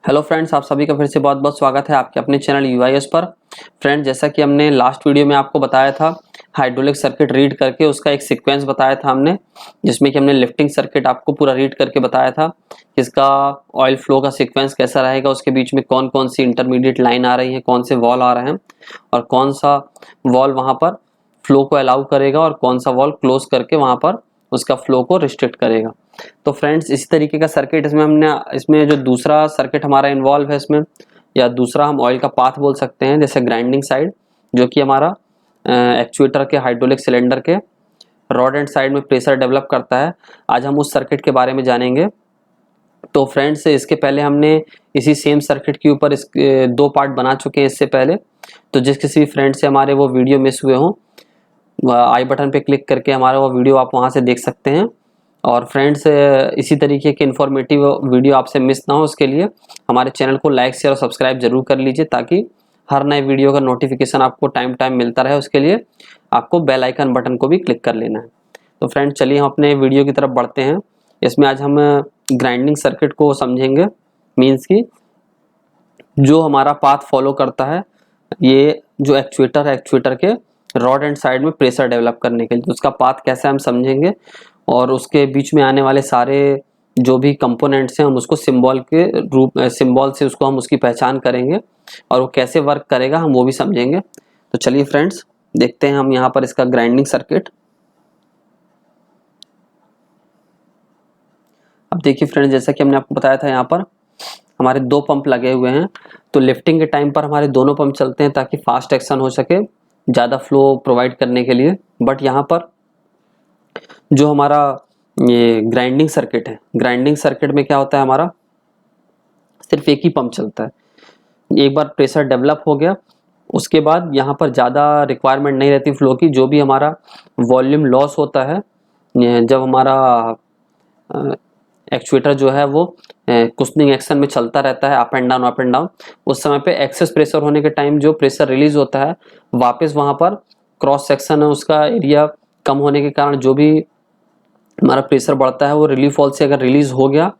Hello friends, आप सभी का फिर से बहुत बहुत स्वागत है आपके अपने चैनल यूआईएस पर। फ्रेंड्स, जैसा कि हमने लास्ट वीडियो में आपको बताया था, हाइड्रोलिक सर्किट रीड करके उसका एक सीक्वेंस बताया था हमने, जिसमें कि हमने लिफ्टिंग सर्किट आपको पूरा रीड करके बताया था कि इसका ऑयल फ्लो का सीक्वेंस कैसा रहेगा, उसके बीच में कौन कौन सी इंटरमीडिएट लाइन आ रही है, कौन से वॉल आ रहे हैं और कौन सा वॉल वहाँ पर फ्लो को अलाउ करेगा और कौन सा वॉल क्लोज करके वहाँ पर उसका फ्लो को रिस्ट्रिक्ट करेगा। तो फ्रेंड्स, इसी तरीके का सर्किट इसमें जो दूसरा सर्किट हमारा इन्वॉल्व है इसमें, या दूसरा हम ऑयल का पाथ बोल सकते हैं, जैसे ग्राइंडिंग साइड, जो कि हमारा एक्चुएटर के हाइड्रोलिक सिलेंडर के रॉड एंड साइड में प्रेशर डेवलप करता है। आज हम उस सर्किट के बारे में जानेंगे। तो फ्रेंड्स, इसके पहले हमने इसी सेम सर्किट के ऊपर दो पार्ट बना चुके हैं इससे पहले। तो जिस किसी भी फ्रेंड से हमारे वो वीडियो मिस हुए हों, आई बटन पे क्लिक करके हमारा वो वीडियो आप वहाँ से देख सकते हैं। और फ्रेंड्स, इसी तरीके के इन्फॉर्मेटिव वीडियो आपसे मिस ना हो, उसके लिए हमारे चैनल को लाइक शेयर और सब्सक्राइब जरूर कर लीजिए, ताकि हर नए वीडियो का नोटिफिकेशन आपको टाइम टाइम मिलता रहे। उसके लिए आपको बेल आइकन बटन को भी क्लिक कर लेना है। तो फ्रेंड्स, चलिए हम अपने वीडियो की तरफ बढ़ते हैं। इसमें आज हम ग्राइंडिंग सर्किट को समझेंगे। मीन्स की जो हमारा पाथ फॉलो करता है, ये जो एक्चुएटर है, एक्चुएटर के रॉड एंड साइड में प्रेशर डेवलप करने के लिए, तो उसका पाथ कैसे हम समझेंगे और उसके बीच में आने वाले सारे जो भी कंपोनेंट्स हैं हम उसको सिंबल के रूप सिंबल से उसको हम उसकी पहचान करेंगे और वो कैसे वर्क करेगा हम वो भी समझेंगे। तो चलिए फ्रेंड्स, देखते हैं हम यहाँ पर इसका ग्राइंडिंग सर्किट। अब देखिए फ्रेंड्स, जैसा कि हमने आपको बताया था, यहाँ पर हमारे दो पंप लगे हुए हैं। तो लिफ्टिंग के टाइम पर हमारे दोनों पंप चलते हैं ताकि फास्ट एक्शन हो सके, ज़्यादा फ्लो प्रोवाइड करने के लिए। बट यहाँ पर जो हमारा ये ग्राइंडिंग सर्किट है, ग्राइंडिंग सर्किट में क्या होता है, हमारा सिर्फ एक ही पंप चलता है। एक बार प्रेशर डेवलप हो गया, उसके बाद यहाँ पर ज़्यादा रिक्वायरमेंट नहीं रहती फ्लो की। जो भी हमारा वॉल्यूम लॉस होता है, जब हमारा एक्चुएटर जो है वो कुशनिंग एक्शन में चलता रहता है, up and down up and down, उस समय पे एक्सेस प्रेशर होने के टाइम जो प्रेशर रिलीज होता है, वापस वहाँ पर क्रॉस सेक्शन है उसका एरिया कम होने के कारण जो भी हमारा प्रेशर बढ़ता है वो रिलीफ वॉल्व से अगर रिलीज हो गया,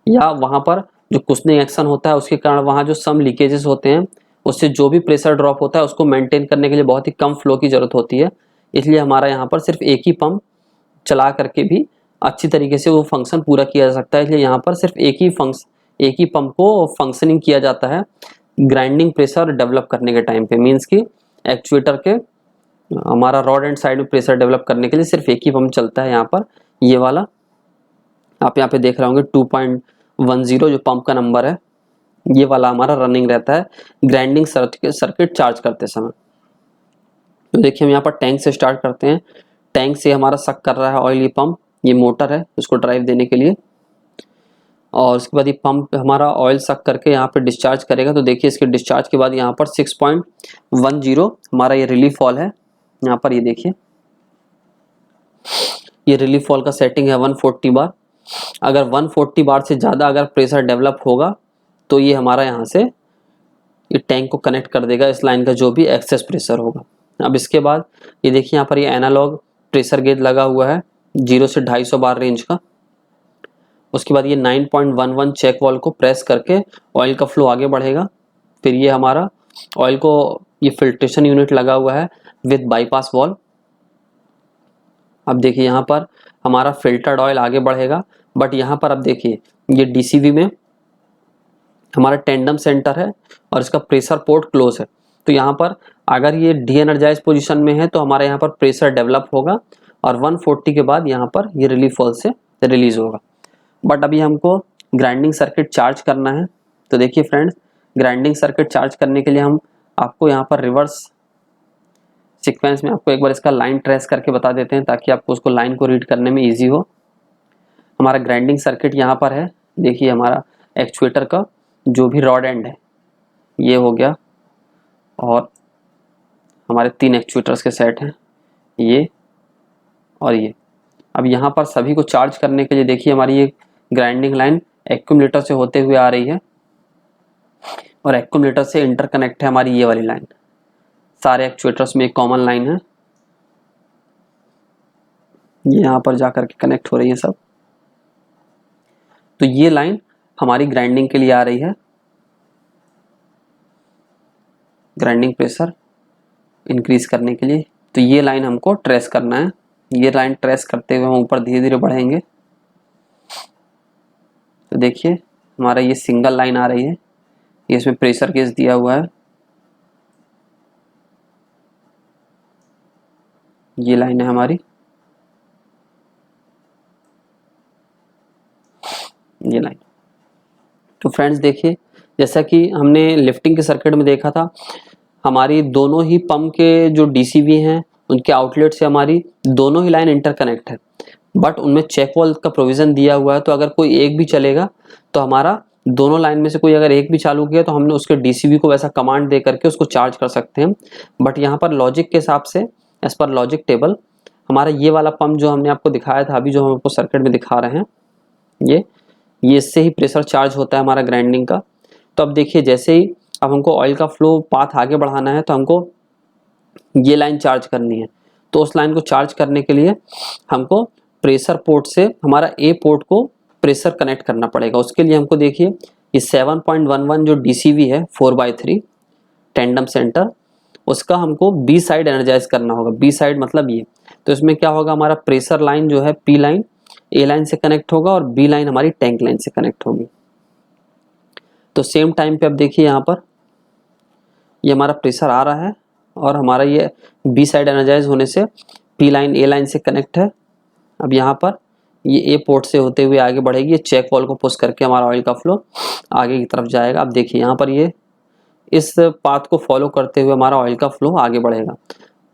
या वहाँ पर जो कुशनिंग एक्शन होता है उसके कारण वहाँ जो सम लीकेजेस होते हैं, उससे जो भी प्रेशर ड्रॉप होता है उसको मेंटेन करने के लिए बहुत ही कम फ्लो की जरूरत होती है। इसलिए हमारा यहाँ पर सिर्फ एक ही पंप चला करके भी अच्छी तरीके से वो फंक्शन पूरा किया जा सकता है। इसलिए यहाँ पर सिर्फ एक ही पंप को फंक्शनिंग किया जाता है ग्राइंडिंग प्रेशर डेवलप करने के टाइम पे। मीन्स कि एक्चुएटर के हमारा रॉड एंड साइड में प्रेशर डेवलप करने के लिए सिर्फ एक ही पंप चलता है। यहाँ पर ये वाला आप यहाँ पे देख रहे होंगे 2.10 जो पंप का नंबर है, ये वाला हमारा रनिंग रहता है ग्राइंडिंग सर्किट चार्ज करते समय। तो देखिए, हम यहाँ पर टैंक से स्टार्ट करते हैं। टैंक से हमारा सक कर रहा है ऑयल, ये पंप, ये मोटर है उसको ड्राइव देने के लिए। और उसके बाद ये पंप हमारा ऑयल सक करके यहाँ पे डिस्चार्ज करेगा। तो देखिए, इसके डिस्चार्ज के बाद यहाँ पर 6.10 हमारा ये रिलीफ वॉल है। यहाँ पर ये देखिए, ये रिलीफ वॉल का सेटिंग है 140 बार। अगर 140 बार से ज़्यादा अगर प्रेशर डेवलप होगा तो ये हमारा यहाँ से ये टैंक को कनेक्ट कर देगा इस लाइन का जो भी एक्सेस प्रेशर होगा। अब इसके बाद ये देखिए, यहाँ पर ये एनालॉग प्रेशर गेज लगा हुआ है 0 से 250 बार रेंज का। उसके बाद ये 9.11 चेक वॉल को प्रेस करके ऑयल का फ्लो आगे बढ़ेगा। फिर ये हमारा ऑयल को ये फिल्ट्रेशन यूनिट लगा हुआ है विद बाईपास वॉल। अब देखिए, यहाँ पर हमारा फिल्टर्ड ऑयल आगे बढ़ेगा। बट यहाँ पर अब देखिए, ये डीसीवी में हमारा टेंडम सेंटर है और इसका प्रेशर पोर्ट क्लोज है। तो यहाँ पर अगर ये डी एनर्जाइज पोजिशन में है तो हमारे यहाँ पर प्रेशर डेवलप होगा और 140 के बाद यहाँ पर ये रिलीफ वॉल्व से रिलीज होगा। बट अभी हमको ग्राइंडिंग सर्किट चार्ज करना है। तो देखिए फ्रेंड्स, ग्राइंडिंग सर्किट चार्ज करने के लिए हम आपको यहाँ पर रिवर्स सीक्वेंस में आपको एक बार इसका लाइन ट्रेस करके बता देते हैं, ताकि आपको उसको लाइन को रीड करने में ईजी हो। हमारा ग्राइंडिंग सर्किट यहाँ पर है। देखिए, हमारा एक्चुएटर का जो भी रॉड एंड है ये हो गया, और हमारे 3 एक्चुएटर्स के सेट हैं, ये और ये। अब यहाँ पर सभी को चार्ज करने के लिए देखिए, हमारी ये ग्राइंडिंग लाइन एक्यूमुलेटर से होते हुए आ रही है और एक्यूमुलेटर से इंटरकनेक्ट है हमारी ये वाली लाइन। सारे एक्चुएटर्स में एक कॉमन लाइन है, ये यहाँ पर जाकर के कनेक्ट हो रही है सब। तो ये लाइन हमारी ग्राइंडिंग के लिए आ रही है। ग्राइंडिंग प्रेशर इंक्रीज करने के लिए। तो ये लाइन हमको ट्रेस करना है। ये लाइन ट्रेस करते हुए हम ऊपर धीरे धीरे बढ़ेंगे। तो देखिए हमारा ये सिंगल लाइन आ रही है, ये इसमें प्रेशर गेज दिया हुआ है। ये लाइन है हमारी, ये लाइन। तो फ्रेंड्स देखिए, जैसा कि हमने लिफ्टिंग के सर्किट में देखा था, हमारी दोनों ही पंप के जो डीसीवी हैं उनके आउटलेट से हमारी दोनों ही लाइन इंटरकनेक्ट है, बट उनमें चेक वॉल्व का प्रोविजन दिया हुआ है। तो अगर कोई एक भी चलेगा तो हमारा दोनों लाइन में से कोई अगर एक भी चालू किया तो हमने उसके डीसीवी को वैसा कमांड दे करके उसको चार्ज कर सकते हैं। बट यहाँ पर लॉजिक के हिसाब से, एज पर लॉजिक टेबल, हमारा ये वाला पंप जो हमने आपको दिखाया था अभी, जो हम आपको सर्किट में दिखा रहे हैं, ये इससे ही प्रेशर चार्ज होता है हमारा ग्राइंडिंग का। तो अब देखिए, जैसे ही अब हमको ऑयल का फ्लो पाथ आगे बढ़ाना है तो हमको ये लाइन चार्ज करनी है। तो उस लाइन को चार्ज करने के लिए हमको प्रेशर पोर्ट से हमारा ए पोर्ट को प्रेशर कनेक्ट करना पड़ेगा। उसके लिए हमको देखिए ये 7.11 जो डीसीवी है 4/3 टेंडम सेंटर, उसका हमको बी साइड एनर्जाइज करना होगा। बी साइड मतलब ये। तो इसमें क्या होगा, हमारा प्रेशर लाइन जो है पी लाइन ए लाइन से कनेक्ट होगा और बी लाइन हमारी टैंक लाइन से कनेक्ट होगी। तो सेम टाइम पे अब देखिए यहाँ पर ये हमारा प्रेशर आ रहा है और हमारा ये बी साइड एनर्जाइज होने से पी लाइन ए लाइन से कनेक्ट है। अब यहाँ पर ये ए पोर्ट से होते हुए आगे बढ़ेगी, ये चेक वॉल को पुश करके हमारा ऑयल का फ्लो आगे की तरफ जाएगा। अब देखिए यहाँ पर ये इस पाथ को फॉलो करते हुए हमारा ऑयल का फ्लो आगे बढ़ेगा।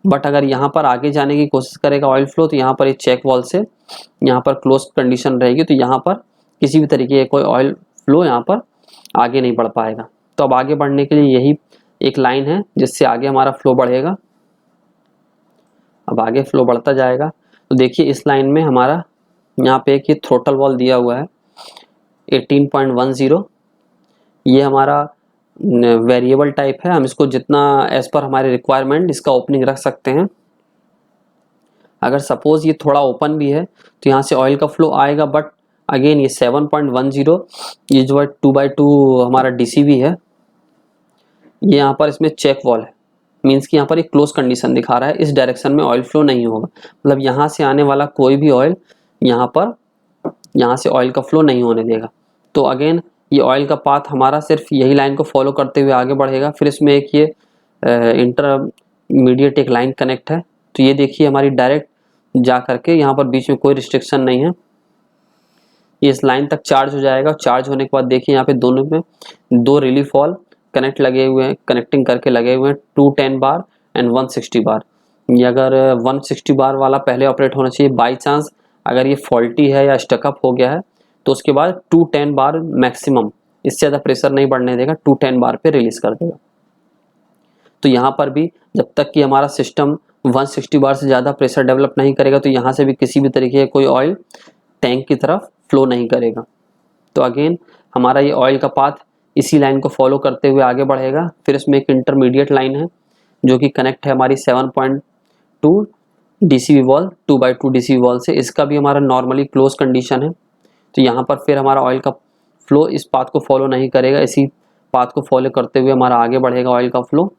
बट अगर यहाँ पर आगे जाने की कोशिश करेगा ऑयल फ्लो, तो यहाँ पर ये चेक वॉल से यहाँ पर क्लोज कंडीशन रहेगी, तो यहाँ पर किसी भी तरीके का कोई ऑयल फ्लो यहाँ पर आगे नहीं बढ़ पाएगा। तो अब आगे बढ़ने के लिए यही एक लाइन है जिससे आगे हमारा फ्लो बढ़ेगा। अब आगे फ्लो बढ़ता जाएगा। तो देखिए इस लाइन में हमारा यहाँ पे एक ये थ्रोटल वॉल दिया हुआ है 18.10। ये हमारा वेरिएबल टाइप है, हम इसको जितना एज पर हमारे रिक्वायरमेंट इसका ओपनिंग रख सकते हैं। अगर सपोज ये थोड़ा ओपन भी है तो यहाँ से ऑयल का फ्लो आएगा, बट अगेन ये 7.10 ये जो है 2/2 हमारा डीसीवी है, ये यहाँ पर इसमें चेक वॉल है, मीन्स कि यहाँ पर एक क्लोज कंडीशन दिखा रहा है। इस डायरेक्शन में ऑयल फ्लो नहीं होगा, मतलब यहाँ से आने वाला कोई भी ऑयल यहाँ से ऑयल का फ्लो नहीं होने देगा। तो अगेन ये ऑयल का पाथ हमारा सिर्फ यही लाइन को फॉलो करते हुए आगे बढ़ेगा। फिर इसमें एक ये इंटरमीडिएट एक लाइन कनेक्ट है। तो ये देखिए हमारी डायरेक्ट जा करके यहाँ पर बीच में कोई रिस्ट्रिक्शन नहीं है, ये इस लाइन तक चार्ज हो जाएगा। चार्ज होने के बाद देखिए यहाँ पे दोनों में 2 रिलीफ वॉल कनेक्ट लगे हुए हैं, कनेक्टिंग करके लगे हुए हैं, 210 बार एंड 160 बार। ये अगर 160 बार वाला पहले ऑपरेट होना चाहिए। बाई चांस अगर ये फॉल्टी है या स्टकअप हो गया है तो उसके बाद 210 बार मैक्सिमम, इससे ज़्यादा प्रेशर नहीं बढ़ने देगा, 210 बार पे रिलीज कर देगा। तो यहाँ पर भी जब तक कि हमारा सिस्टम 160 बार से ज़्यादा प्रेशर डेवलप नहीं करेगा तो यहाँ से भी किसी भी तरीके का कोई ऑयल टैंक की तरफ फ्लो नहीं करेगा। तो अगेन हमारा ये ऑयल का पाथ इसी लाइन को फॉलो करते हुए आगे बढ़ेगा। फिर इसमें एक इंटरमीडिएट लाइन है जो कि कनेक्ट है हमारी 7.2 डीसीवी वॉल 2/2 डीसीवी वॉल से, इसका भी हमारा नॉर्मली क्लोज कंडीशन है। तो यहाँ पर फिर हमारा ऑयल का फ्लो इस पाथ को फॉलो नहीं करेगा, इसी पाथ को फॉलो करते हुए हमारा आगे बढ़ेगा ऑयल का फ्लो।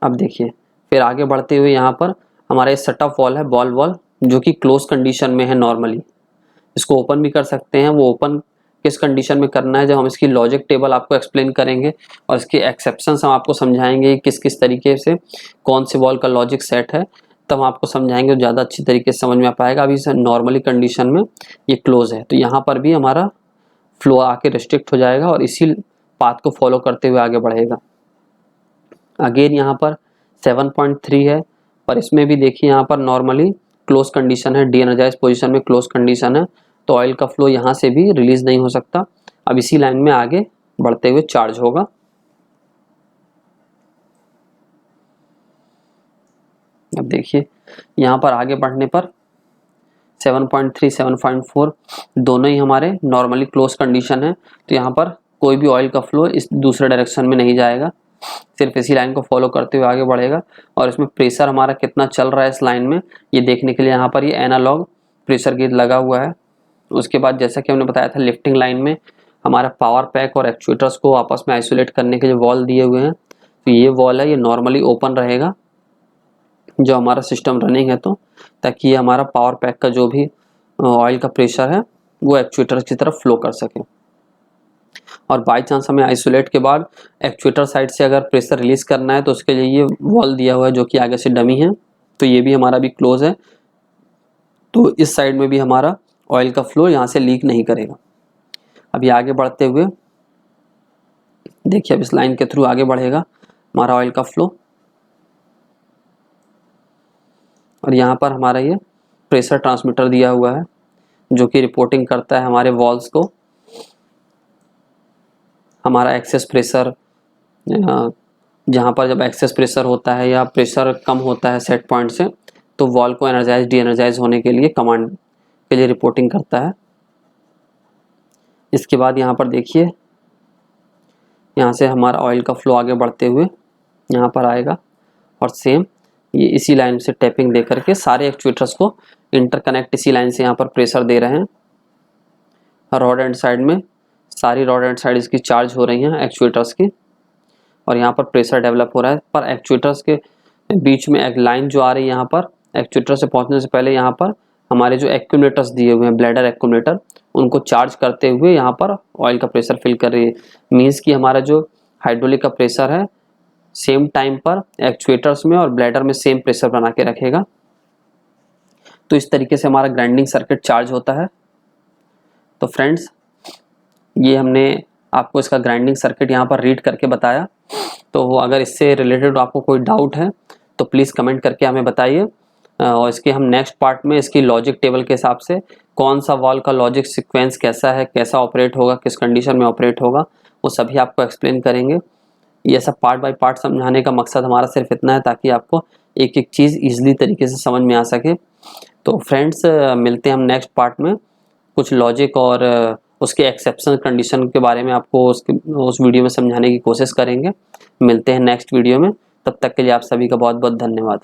अब देखिए फिर आगे बढ़ते हुए यहाँ पर हमारा सेट ऑफ वॉल है, बॉल वॉल, जो कि क्लोज कंडीशन में है नॉर्मली। इसको ओपन भी कर सकते हैं। वो ओपन किस कंडीशन में करना है जब हम इसकी लॉजिक टेबल आपको एक्सप्लेन करेंगे और इसके एक्सेप्शंस हम आपको समझाएंगे किस किस तरीके से कौन से वॉल का लॉजिक सेट है, तब हम आपको समझाएंगे तो ज़्यादा अच्छी तरीके से समझ में आ पाएगा। अभी नॉर्मली कंडीशन में ये क्लोज है, तो यहाँ पर भी हमारा फ्लो आके रिस्ट्रिक्ट हो जाएगा और इसी पाथ को फॉलो करते हुए आगे बढ़ेगा। अगेन यहाँ पर 7.3 है और इसमें भी देखिए यहाँ पर नॉर्मली क्लोज कंडीशन है, डी एनर्जाइज पोजिशन में क्लोज कंडीशन है, तो ऑयल का फ्लो यहाँ से भी रिलीज नहीं हो सकता। अब इसी लाइन में आगे बढ़ते हुए चार्ज होगा। अब देखिए यहाँ पर आगे बढ़ने पर 7.3 7.4 दोनों ही हमारे नॉर्मली क्लोज कंडीशन है, तो यहाँ पर कोई भी ऑयल का फ्लो इस दूसरे डायरेक्शन में नहीं जाएगा, सिर्फ इसी लाइन को फॉलो करते हुए आगे बढ़ेगा। और इसमें प्रेशर हमारा कितना चल रहा है इस लाइन में, ये देखने के लिए यहाँ पर ये एनालॉग प्रेशर गेज लगा हुआ है। उसके बाद जैसा कि हमने बताया था लिफ्टिंग लाइन में हमारा पावर पैक और एक्चुएटर्स को आपस में आइसोलेट करने के लिए वॉल दिए हुए हैं। तो ये वॉल है, ये नॉर्मली ओपन रहेगा जो हमारा सिस्टम रनिंग है, तो ताकि ये हमारा पावर पैक का जो भी ऑयल का प्रेशर है वो एक्चुएटर की तरफ फ्लो कर सके। और बाई चांस हमें आइसोलेट के बाद एक्चुएटर साइड से अगर प्रेशर रिलीज करना है तो उसके लिए ये वॉल दिया हुआ है जो कि आगे से डमी है, तो ये भी हमारा भी क्लोज है, तो इस साइड में भी हमारा ऑयल का फ्लो यहाँ से लीक नहीं करेगा। अभी आगे बढ़ते हुए देखिए, अब इस लाइन के थ्रू आगे बढ़ेगा हमारा ऑयल का फ्लो, और यहाँ पर हमारा ये प्रेशर ट्रांसमीटर दिया हुआ है जो कि रिपोर्टिंग करता है हमारे वॉल्स को, हमारा एक्सेस प्रेशर, जहाँ पर जब एक्सेस प्रेशर होता है या प्रेशर कम होता है सेट पॉइंट से, तो वॉल को एनर्जाइज डी एनर्जाइज होने के लिए कमांड के लिए रिपोर्टिंग करता है। इसके बाद यहाँ पर देखिए, यहाँ से हमारा ऑयल का फ्लो आगे बढ़ते हुए यहाँ पर आएगा, और सेम ये इसी लाइन से टैपिंग दे करके सारे एक्चुएटर्स को इंटरकनेक्ट इसी लाइन से यहाँ पर प्रेशर दे रहे हैं। रॉड एंड साइड में सारी रॉड एंड साइड इसकी चार्ज हो रही हैं एक्चुएटर्स की, और यहाँ पर प्रेशर डेवलप हो रहा है। पर एक्चुएटर्स के बीच में एक लाइन जो आ रही है, यहाँ पर एक्चुएटर से पहुँचने से पहले यहाँ पर हमारे जो एक्यूमुलेटर्स दिए हुए हैं, ब्लैडर एक्यूमुलेटर, उनको चार्ज करते हुए यहाँ पर ऑयल का प्रेशर फिल कर रही है। मीन्स कि हमारा जो हाइड्रोलिक का प्रेशर है सेम टाइम पर एक्चुएटर्स में और ब्लैडर में सेम प्रेशर बना के रखेगा। तो इस तरीके से हमारा ग्राइंडिंग सर्किट चार्ज होता है। तो फ्रेंड्स, ये हमने आपको इसका ग्राइंडिंग सर्किट यहाँ पर रीड करके बताया। तो अगर इससे रिलेटेड आपको कोई डाउट है तो प्लीज़ कमेंट करके हमें बताइए, और इसके हम नेक्स्ट पार्ट में इसकी लॉजिक टेबल के हिसाब से कौन सा वॉल का लॉजिक सीक्वेंस कैसा है, कैसा ऑपरेट होगा, किस कंडीशन में ऑपरेट होगा, वो सभी आपको एक्सप्लेन करेंगे। ये सब पार्ट बाय पार्ट समझाने का मकसद हमारा सिर्फ इतना है ताकि आपको एक एक चीज़ ईजिली तरीके से समझ में आ सके। तो फ्रेंड्स, मिलते हैं हम नेक्स्ट पार्ट में, कुछ लॉजिक और उसके एक्सेप्शन कंडीशन के बारे में आपको उस वीडियो में समझाने की कोशिश करेंगे। मिलते हैं नेक्स्ट वीडियो में, तब तक के लिए आप सभी का बहुत बहुत धन्यवाद।